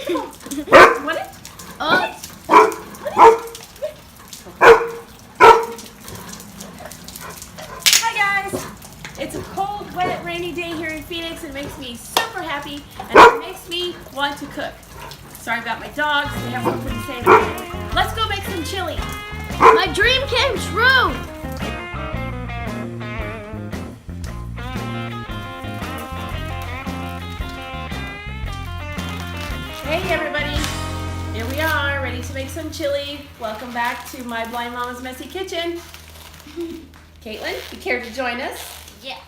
What? Hi guys! It's a cold, wet, rainy day here in Phoenix. It makes me super happy and it makes me want to cook. Sorry about my dogs, they have something to say about it. Let's go make some chili. My dream came true! Hey everybody, here we are, ready to make some chili. Welcome back to my Blind Mama's Messy Kitchen. Caitlin, you care to join us? Yeah.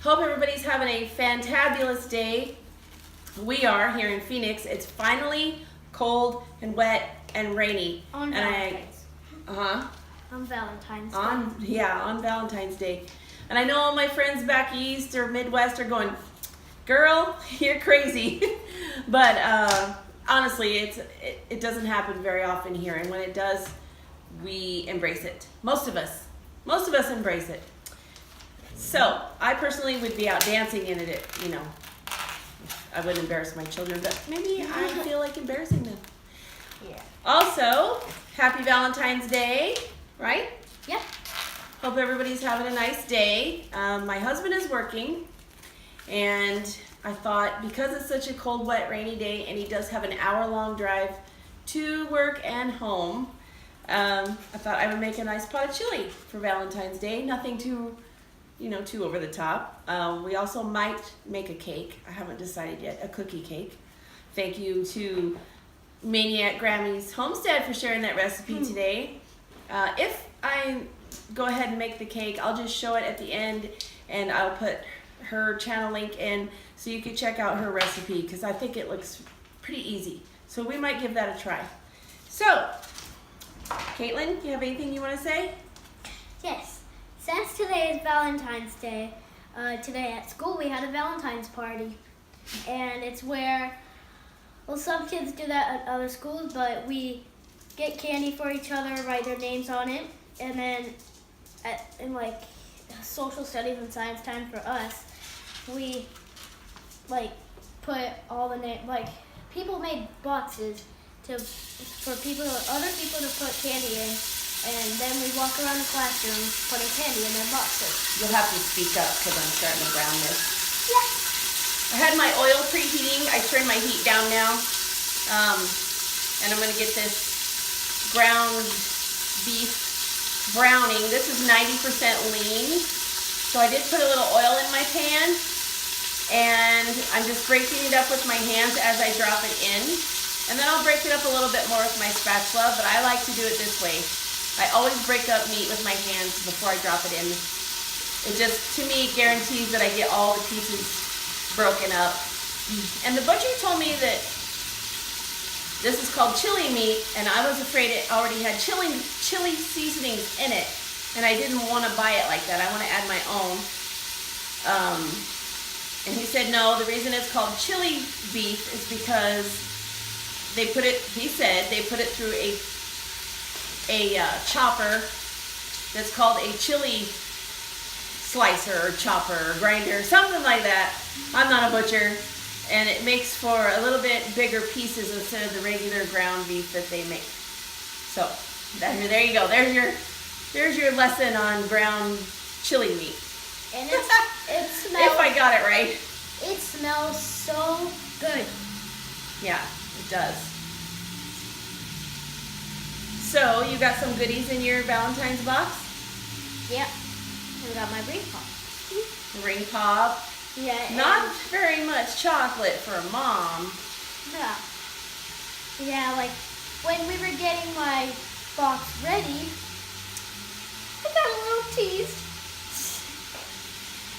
Hope everybody's having a fantabulous day. We are here in Phoenix. It's finally cold and wet and rainy. On Valentine's. On Valentine's Day. On Valentine's Day. And I know all my friends back east or Midwest are going, girl, you're crazy. But honestly, it doesn't happen very often here, and when it does, we embrace it. Most of us embrace it. So I personally would be out dancing in it, you know. I wouldn't embarrass my children, but maybe I feel like embarrassing them. Yeah. Also, happy Valentine's Day, right? Yeah. Hope everybody's having a nice day. My husband is working, and I thought because it's such a cold, wet, rainy day, and he does have an hour-long drive to work and home, I thought I would make a nice pot of chili for Valentine's Day. Nothing too over the top. We also might make a cake. I haven't decided yet. A cookie cake. Thank you to Maniac Grammy's Homestead for sharing that recipe today. If I go ahead and make the cake, I'll just show it at the end, and I'll put her channel link in so you can check out her recipe, because I think it looks pretty easy. So we might give that a try. So, Caitlin, you have anything you want to say? Yes. Since today is Valentine's Day, today at school we had a Valentine's party. And it's where, well, some kids do that at other schools, but we get candy for each other, write their names on it, and then in like social studies and science time for us, we put all the people made boxes for other people to put candy in, and then we walk around the classroom putting candy in their boxes. You'll have to speak up because I'm starting to brown this. Yeah. I had my oil preheating. I turned my heat down now, and I'm going to get this ground beef browning. This is 90% lean. So I did put a little oil in my pan, and I'm just breaking it up with my hands as I drop it in. And then I'll break it up a little bit more with my spatula, but I like to do it this way. I always break up meat with my hands before I drop it in. It just, to me, guarantees that I get all the pieces broken up. And the butcher told me that this is called chili meat, and I was afraid it already had chili seasonings in it. And I didn't want to buy it like that. I want to add my own. And he said, no, the reason it's called chili beef is because he said they put it through a chopper that's called a chili slicer or chopper or grinder, something like that. I'm not a butcher. And it makes for a little bit bigger pieces instead of the regular ground beef that they make. So, there you go. There's your lesson on ground chili meat. And it smells. If I got it right. It smells so good. Yeah, it does. So, you got some goodies in your Valentine's box? Yep. I got my ring pop. Ring pop. Yeah. Not very much chocolate for a mom. Yeah. Yeah, like when we were getting my box ready, I got a little tease.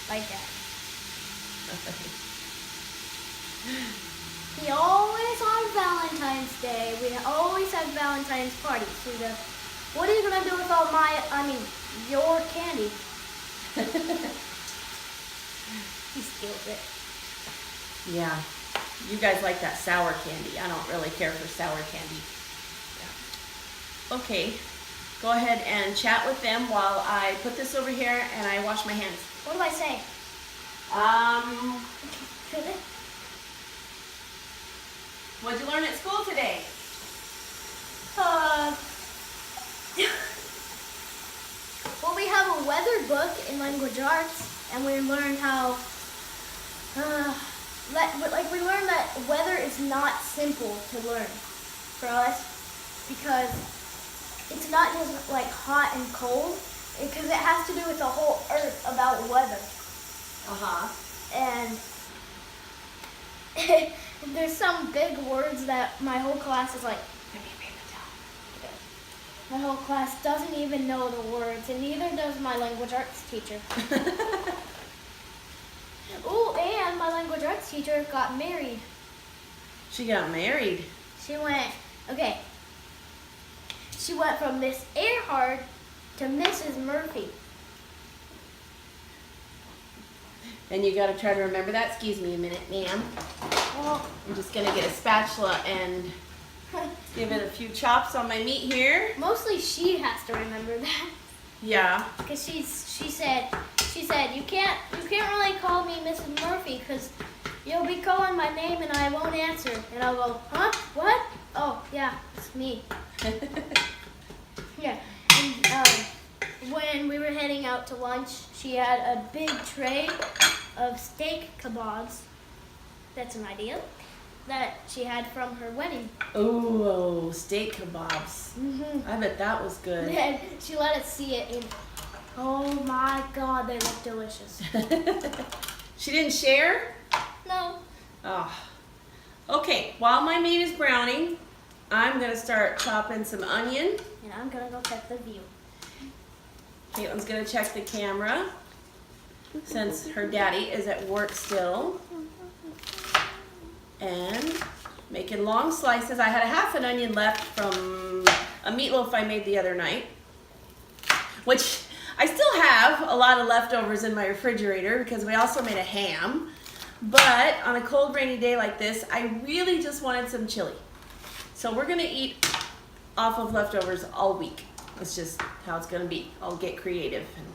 Like that. We always on Valentine's Day, we always have Valentine's parties. So what are you going to do with all your candy? He steals it. Yeah. You guys like that sour candy. I don't really care for sour candy. Yeah. Okay. Go ahead and chat with them while I put this over here and I wash my hands. What do I say? What'd you learn at school today? Well, we have a weather book in language arts, and we learned how, we learned that weather is not simple to learn for us because it's not just like hot and cold, because it has to do with the whole earth about weather. And there's some big words that my whole class is like, my whole class doesn't even know the words, and neither does my language arts teacher. Oh, and my language arts teacher got married. She got married? She went from Miss Earhart to Mrs. Murphy. And you gotta try to remember that. Excuse me a minute, ma'am. Well, I'm just gonna get a spatula and give it a few chops on my meat here. mostly she has to remember that. Yeah. Because she said you can't really call me Mrs. Murphy because you'll be calling my name and I won't answer, and I'll go, huh, what? Oh yeah, it's me. Yeah. And when we were heading out to lunch, she had a big tray of steak kebabs. That's an idea that she had from her wedding. Oh, steak kebabs. Mm-hmm. I bet that was good. And she let us see it, and oh my God, they look delicious. She didn't share? No. Oh. Okay, while my meat is browning, I'm gonna start chopping some onion. And I'm gonna go check the view. Caitlin's gonna check the camera since her daddy is at work still. And making long slices. I had a half an onion left from a meatloaf I made the other night, which I still have a lot of leftovers in my refrigerator because we also made a ham. But on a cold, rainy day like this, I really just wanted some chili. So we're gonna eat off of leftovers all week. That's just how it's gonna be. I'll get creative and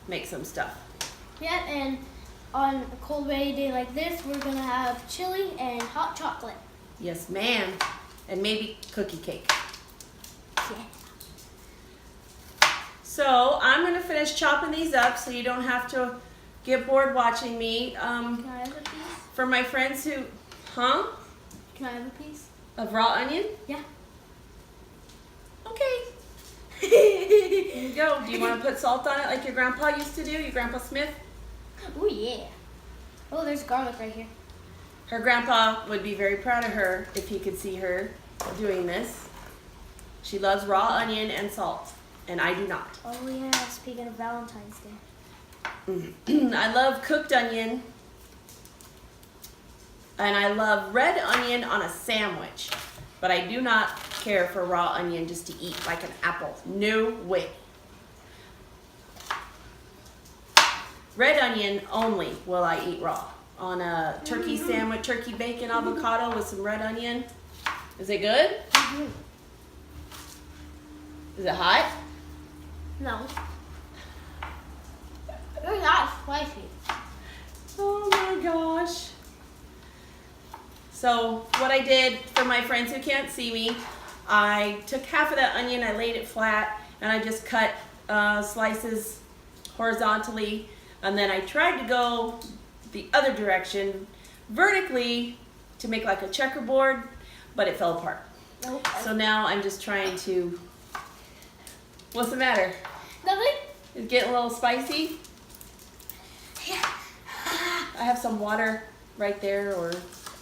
make some stuff. Yeah, and on a cold rainy day like this, we're gonna have chili and hot chocolate. Yes, ma'am. And maybe cookie cake. Yeah. So I'm gonna finish chopping these up so you don't have to get bored watching me. Can I have a piece? For my friends who, Can I have a piece? of raw onion? Yeah. Okay. Here you go. Do you want to put salt on it like your grandpa used to do, your Grandpa Smith? Oh yeah. Oh, there's garlic right here. Her grandpa would be very proud of her if he could see her doing this. She loves raw onion and salt, and I do not. Oh yeah, speaking of Valentine's Day. I love cooked onion, and I love red onion on a sandwich, but I do not care for raw onion just to eat like an apple. No way. Red onion only will I eat raw. On a turkey sandwich, turkey bacon avocado with some red onion. Is it good? Mm-hmm. Is it hot? No. They're not spicy. Oh my gosh. So what I did for my friends who can't see me, I took half of that onion, I laid it flat, and I just cut slices horizontally, and then I tried to go the other direction vertically to make like a checkerboard, but it fell apart. Nope. So now I'm just trying to, what's the matter? Nothing? Is it getting a little spicy? Yeah. I have some water right there or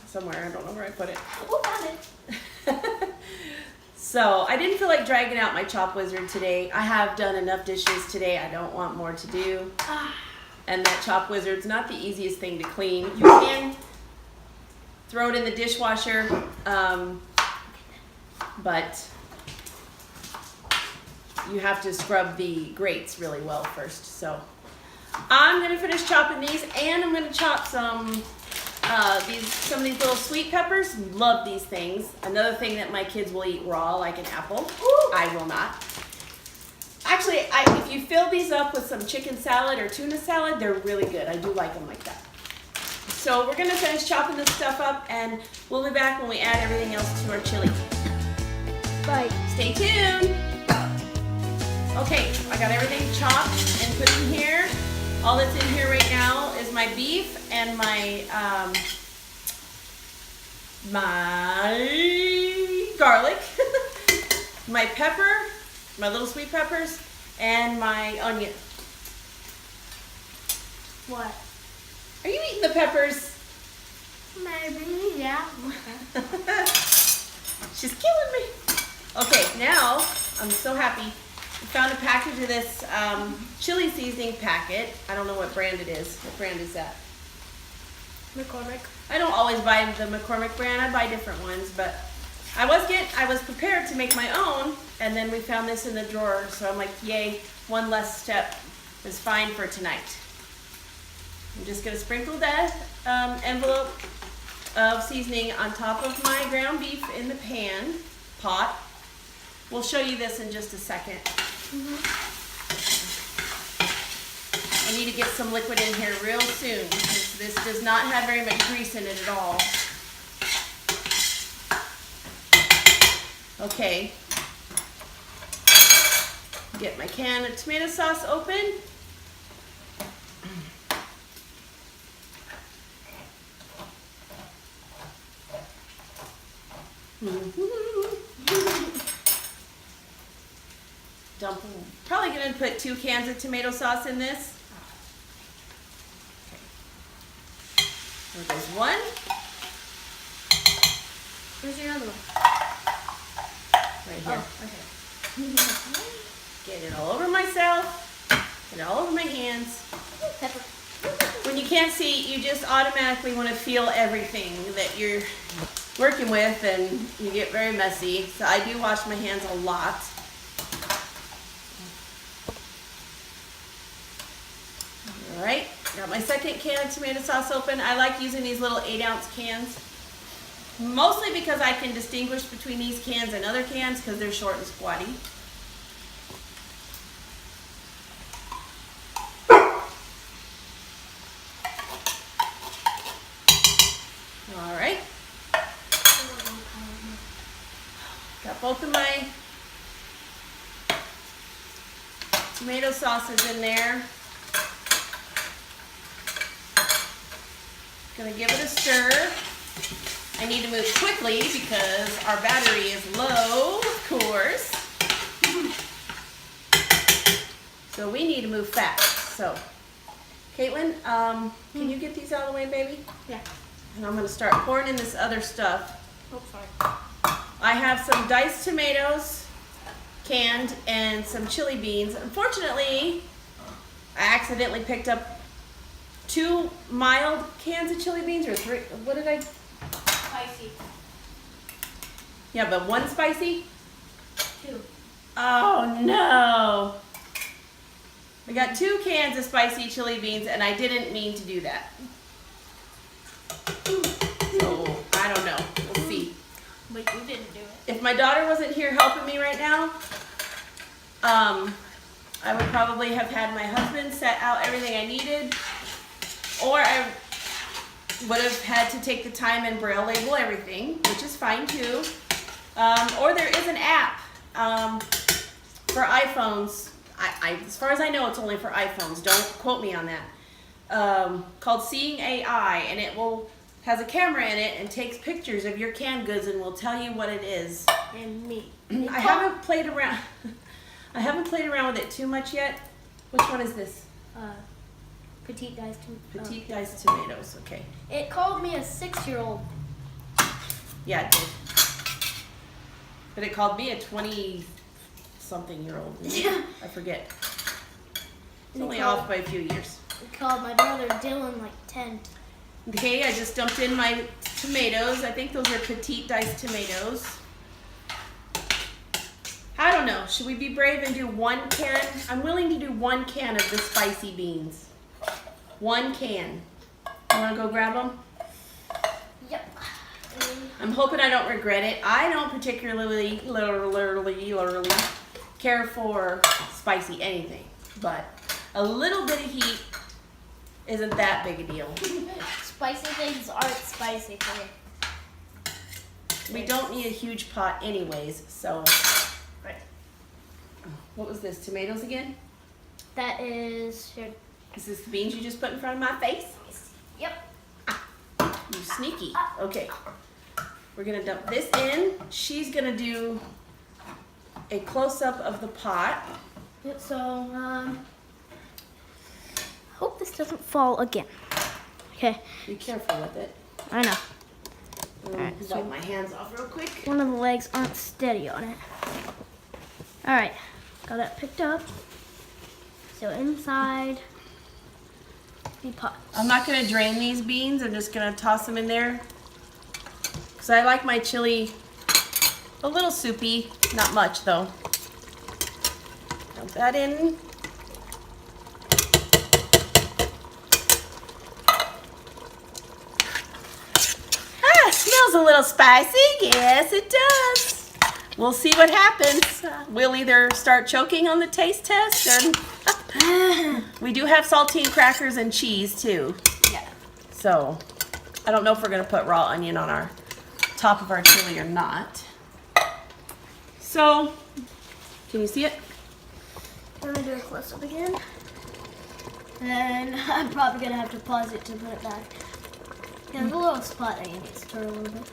somewhere. I don't know where I put it. Oh, found it. So I didn't feel like dragging out my chop wizard today. I have done enough dishes today. I don't want more to do. And that chop wizard's not the easiest thing to clean. You can throw it in the dishwasher, but you have to scrub the grates really well first. So I'm gonna finish chopping these, and I'm gonna chop some of these little sweet peppers. Love these things. Another thing that my kids will eat raw, like an apple. Ooh. I will not. Actually, if you fill these up with some chicken salad or tuna salad, they're really good. I do like them like that. So we're gonna finish chopping this stuff up and we'll be back when we add everything else to our chili. Bye. Stay tuned. Okay, I got everything chopped and put in here. All that's in here right now is my beef and my garlic, my pepper, my little sweet peppers, and my onion. What? Are you eating the peppers? Maybe, yeah. Okay. She's killing me. Okay, now I'm so happy. I found a package of this chili seasoning packet. I don't know what brand it is. What brand is that? McCormick. I don't always buy the McCormick brand. I buy different ones, but I was prepared to make my own, and then we found this in the drawer. So I'm like, yay! One less step is fine for tonight. I'm just gonna sprinkle that envelope of seasoning on top of my ground beef in the pot. We'll show you this in just a second. I need to get some liquid in here real soon because this does not have very much grease in it at all. Okay. Get my can of tomato sauce open. Probably gonna put 2 cans of tomato sauce in this. Okay. There goes one. Where's your other one? Right here. Oh, okay. Get it all over myself. Get it all over my hands. Pepper. When you can't see, you just automatically want to feel everything that you're working with, and you get very messy. So I do wash my hands a lot. All right, got my second can of tomato sauce open. I like using these little 8-ounce cans, mostly because I can distinguish between these cans and other cans because they're short and squatty. All right. Got both of my tomato sauces in there. Gonna give it a stir. I need to move quickly because our battery is low, of course. So we need to move fast. So, Caitlin, can you get these out of the way, baby? Yeah. And I'm gonna start pouring in this other stuff. Oh, sorry. I have some diced tomatoes, canned, and some chili beans. Unfortunately, I accidentally picked up 2 mild cans of chili beans, or 3. What did I? Spicy. Yeah, but 1 spicy? 2. Oh no! I got 2 cans of spicy chili beans, and I didn't mean to do that. So, I don't know. We'll see. But you didn't do it. If my daughter wasn't here helping me right now, I would probably have had my husband set out everything I needed, or I would have had to take the time and braille label everything, which is fine too. Or there is an app for iPhones. As far as I know, it's only for iPhones. Don't quote me on that. Called Seeing AI, and it has a camera in it and takes pictures of your canned goods and will tell you what it is. And me. I haven't played around. I haven't played around with it too much yet. Which one is this? Petite diced tomatoes. Petite diced tomatoes. Okay. It called me a 6-year-old. Yeah, it did. But it called me a 20-something-year-old. Yeah. I forget. It's And only it off by a few years. It called my brother Dylan like 10. Okay, I just dumped in my tomatoes. I think those are petite diced tomatoes. I don't know. Should we be brave and do 1 can? I'm willing to do 1 can of the spicy beans. 1 can. You want to go grab them? Yep. I'm hoping I don't regret it. I don't particularly care for spicy anything, but a little bit of heat isn't that big a deal. spicy things aren't spicy for me. We don't need a huge pot anyways, so. Right. What was this, tomatoes again? That is your. Is this the beans you just put in front of my face? Yep. You sneaky. Okay. We're gonna dump this in. She's gonna do a close-up of the pot. Yep, so, hope this doesn't fall again. Okay. Be careful with it. I know. Alright, wipe my hands off real quick. One of the legs aren't steady on it. Alright, got that picked up. So inside the pot. I'm not gonna drain these beans. I'm just gonna toss them in there. Because I like my chili a little soupy. Not much though. Dump that in. Smells a little spicy. Yes, it does. We'll see what happens. We'll either start choking on the taste test or we do have saltine crackers and cheese too. Yeah. So I don't know if we're gonna put raw onion on our top of our chili or not. So, can you see it? I'm gonna do a close up again. And I'm probably gonna have to pause it to put it back. There's a little spot that you need to stir a little bit.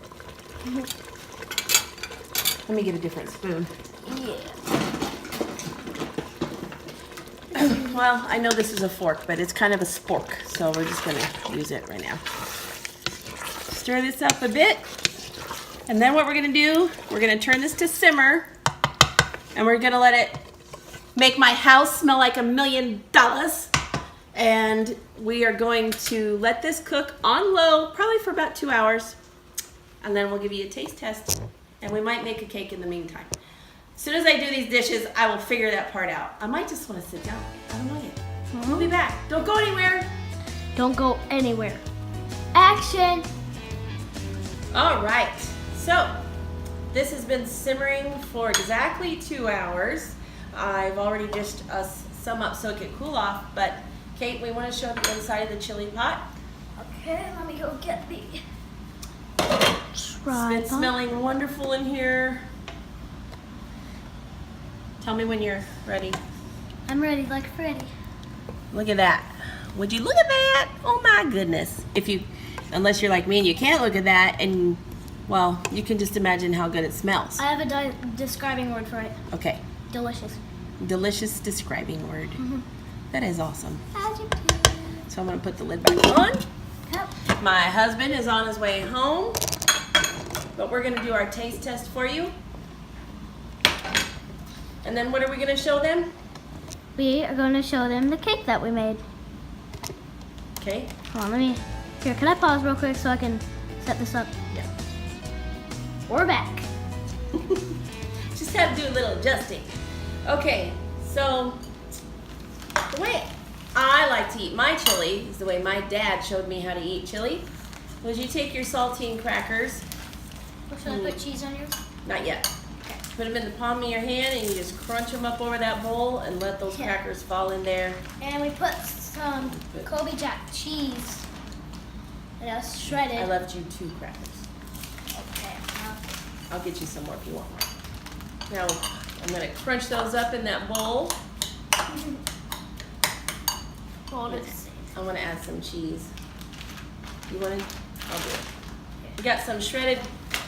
Let me get a different spoon. Yeah. Well, I know this is a fork, but it's kind of a spork, so we're just gonna use it right now. Stir this up a bit, and then what we're gonna do, we're gonna turn this to simmer, and we're gonna let it make my house smell like $1 million. And we are going to let this cook on low, probably for about 2 hours, and then we'll give you a taste test, and we might make a cake in the meantime. As soon as I do these dishes, I will figure that part out. I might just want to sit down. I don't know yet. We'll be back. Don't go anywhere. Don't go anywhere. Action! All right. So this has been simmering for exactly 2 hours. I've already dished us some up so it could cool off, but Kate, we want to show the inside of the chili pot. Okay, let me go get the It's been smelling wonderful in here. Tell me when you're ready. I'm ready, like Freddy. Look at that. Would you look at that? Oh my goodness. Unless you're like me and you can't look at that, and well, you can just imagine how good it smells. I have a describing word for it. Okay. Delicious. Delicious describing word. Mm-hmm. That is awesome. Adjective. So I'm gonna put the lid back on. Yep. My husband is on his way home, but we're gonna do our taste test for you. And then what are we gonna show them? We are going to show them the cake that we made. Okay. Hold on, here, can I pause real quick so I can set this up? Yeah. We're back. Just have to do a little adjusting. Okay, so the way I like to eat my chili is the way my dad showed me how to eat chili. Was you take your saltine crackers. Should I put cheese on yours? Not yet. Put them in the palm of your hand and you just crunch them up over that bowl and let those Yeah. crackers fall in there. And we put some Kobe Jack cheese. And that's shredded. I left you 2 crackers. Okay. I'll get you some more if you want more. Now I'm gonna crunch those up in that bowl. Hold it. I want to add some cheese. You want it? I'll do it. We got some shredded,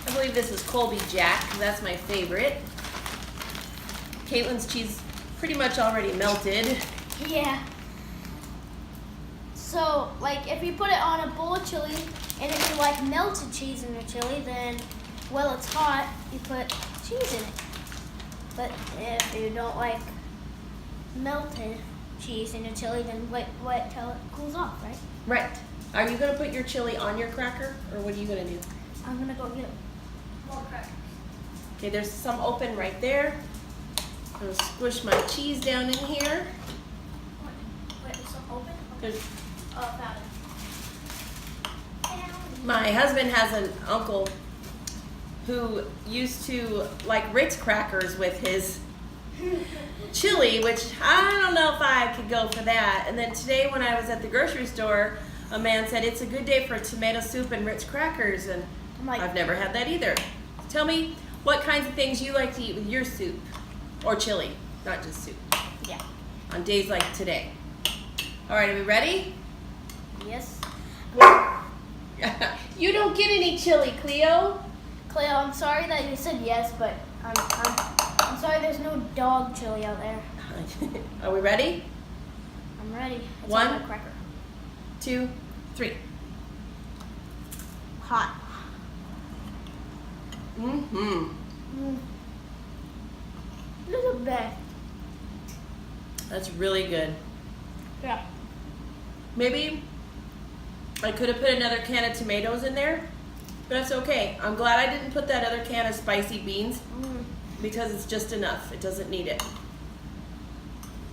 I believe this is Colby Jack, 'cause that's my favorite. Caitlin's cheese pretty much already melted. Yeah. So, like, if you put it on a bowl of chili, and if you like melted cheese in your chili, then while it's hot, you put cheese in it. But if you don't like melted cheese in your chili, then wait till it cools off, right? Right. Are you going to put your chili on your cracker, or what are you going to do? I'm gonna go get more crackers. Okay, there's some open right there. I'm going to squish my cheese down in here. Wait, there's some open? There's, Oh, found it. my husband has an uncle who used to like Ritz crackers with his chili, which I don't know if I could go for that. And then today when I was at the grocery store, a man said it's a good day for tomato soup and Ritz crackers, and I'm like, I've never had that either. Tell me what kinds of things you like to eat with your soup or chili, not just soup, yeah. on days like today. All right, are we ready? Yes. You don't get any chili, Cleo. Cleo, I'm sorry that you said yes, but I'm sorry there's no dog chili out there. Are we ready? I'm ready. It's 1, on my cracker. 2, 3. Hot. Mm-hmm. This is bad. That's really good. Yeah. Maybe I could have put another can of tomatoes in there, but that's okay. I'm glad I didn't put that other can of spicy beans because it's just enough. It doesn't need it.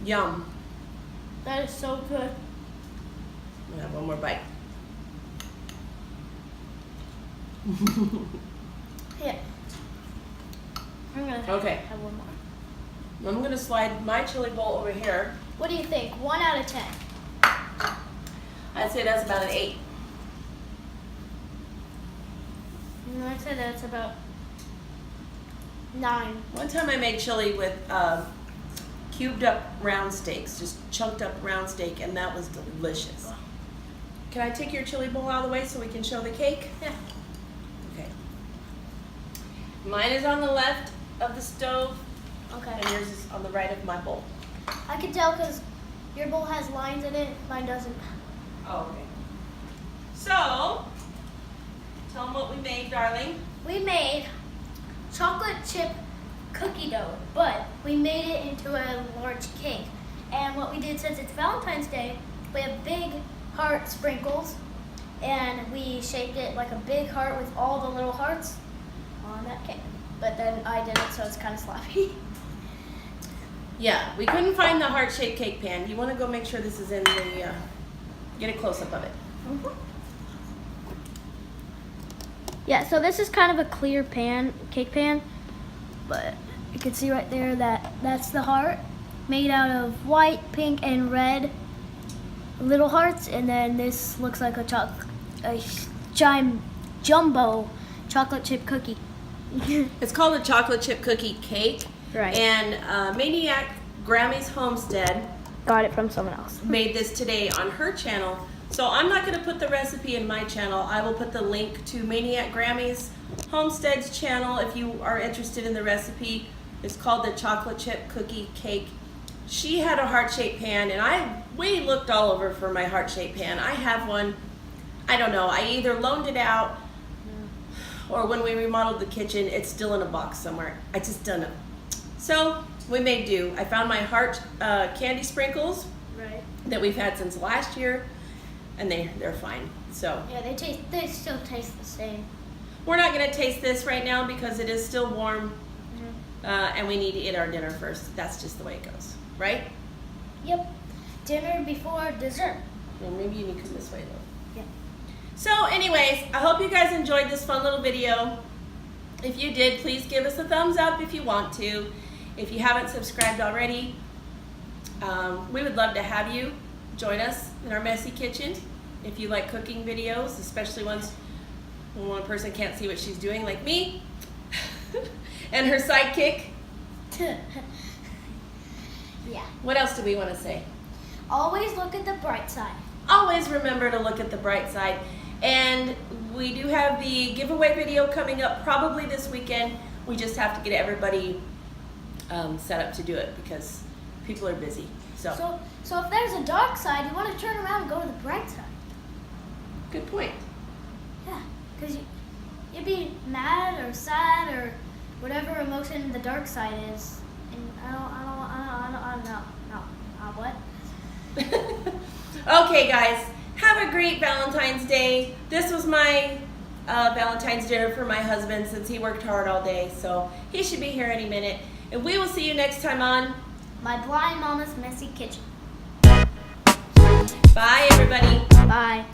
Yum. That is so good. I'm gonna have one more bite. Yeah. I'm gonna Okay. have one more. I'm gonna slide my chili bowl over here. What do you think? 1 out of 10. I'd say that's about an 8. I'd say that's about 9. One time I made chili with cubed up round steaks, just chunked up round steak, and that was delicious. Can I take your chili bowl out of the way so we can show the cake? Yeah. Okay. Mine is on the left of the stove, Okay. and yours is on the right of my bowl. I can tell because your bowl has lines in it. Mine doesn't. Oh, okay. So, tell them what we made, darling. We made chocolate chip cookie dough, but we made it into a large cake. And what we did, since it's Valentine's Day, we have big heart sprinkles, and we shaped it like a big heart with all the little hearts on that cake. But then I did it, so it's kind of sloppy. Yeah, we couldn't find the heart-shaped cake pan. You want to go make sure this is in the, get a close-up of it. Yeah, so this is kind of a clear pan, cake pan, but you can see right there that that's the heart, made out of white, pink, and red little hearts, and then this looks like a jumbo chocolate chip cookie. It's called a chocolate chip cookie cake. Right. And Maniac Grammy's Homestead Got it from someone else. made this today on her channel. So I'm not going to put the recipe in my channel. I will put the link to Maniac Grammy's Homestead's channel if you are interested in the recipe. It's called the chocolate chip cookie cake. She had a heart-shaped pan, and we looked all over for my heart-shaped pan. I have one. I don't know. I either loaned it out, or when we remodeled the kitchen, it's still in a box somewhere. I just don't know. So we made do. I found my heart candy sprinkles Right. that we've had since last year, and they're fine. So Yeah, they still taste the same. we're not gonna taste this right now because it is still warm, and we need to eat our dinner first. That's just the way it goes, right? Yep. Dinner before dessert. Well, maybe you need to come this way though. Yeah. So anyways, I hope you guys enjoyed this fun little video. If you did, please give us a thumbs up if you want to. If you haven't subscribed already, we would love to have you join us in our messy kitchen. If you like cooking videos, especially ones when one person can't see what she's doing, like me and her sidekick. Yeah. What else do we want to say? Always look at the bright side. Always remember to look at the bright side. And we do have the giveaway video coming up probably this weekend. We just have to get everybody set up to do it because people are busy. So So if there's a dark side, you want to turn around and go to the bright side. good point. Yeah, because you'd be mad or sad or whatever emotion the dark side is. And I don't know. What? Okay, guys, have a great Valentine's Day. This was my Valentine's dinner for my husband since he worked hard all day, so he should be here any minute. And we will see you next time on My Blind Mama's Messy Kitchen. Bye, everybody. Bye.